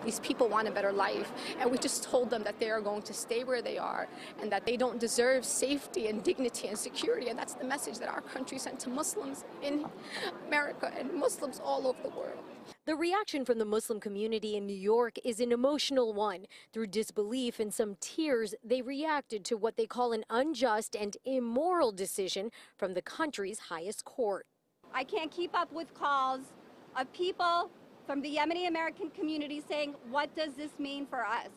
These people want a better life, and we just told them that they are going to stay where they are and that they don't deserve safety and dignity and security. And that's the message that our country sent to Muslims in America and Muslims all over the world. The reaction from the Muslim community in New York is an emotional one. Through disbelief and some tears, they reacted to what they call an unjust and immoral decision from the country's highest court. I can't keep up with calls of people from the Yemeni American community saying, what does this mean for us?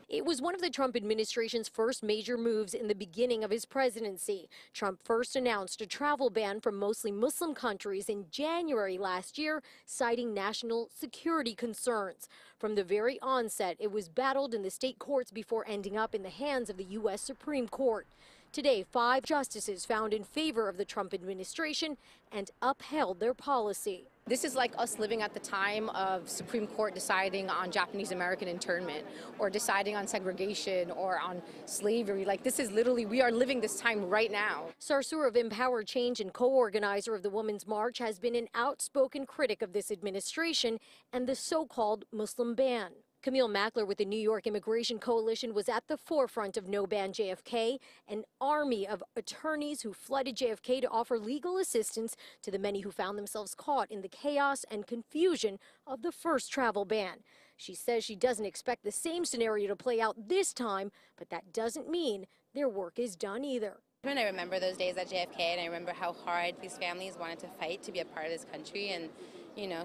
It was one of the Trump administration's first major moves in the beginning of his presidency. Trump first announced a travel ban from mostly Muslim countries in January last year, citing national security concerns. From the very onset, it was battled in the state courts before ending up in the hands of the U.S. Supreme Court. Today, 5 justices found in favor of the Trump administration and upheld their policy. This is like us living at the time of Supreme Court deciding on Japanese American internment or deciding on segregation or on slavery. Like, this is literally, we are living this time right now. Sarsour of Empower Change and co-organizer of the Women's March has been an outspoken critic of this administration and the so-called Muslim ban. Camille Mackler with the New York Immigration Coalition was at the forefront of No Ban JFK, an army of attorneys who flooded JFK to offer legal assistance to the many who found themselves caught in the chaos and confusion of the first travel ban. She says she doesn't expect the same scenario to play out this time, but that doesn't mean their work is done either. And I remember those days at JFK, and I remember how hard these families wanted to fight to be a part of this country, and,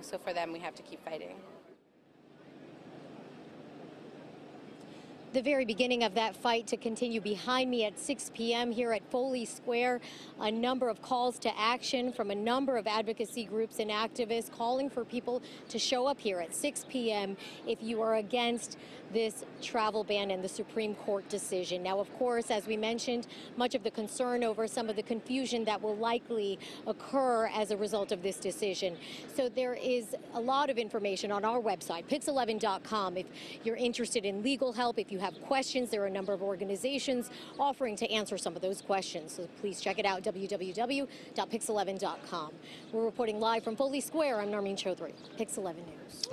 so for them, we have to keep fighting. The very beginning of that fight to continue behind me at 6 p.m. here at Foley Square. A number of calls to action from a number of advocacy groups and activists calling for people to show up here at 6 p.m. if you are against this travel ban and the Supreme Court decision. Now, of course, as we mentioned, much of the concern over some of the confusion that will likely occur as a result of this decision. So there is a lot of information on our website, pix11.com. If you're interested in legal help, if you have questions, there are a number of organizations offering to answer some of those questions. So please check it out, www.pix11.com. We're reporting live from Foley Square. I'm Narmeen Chaudhry, Pix 11 News.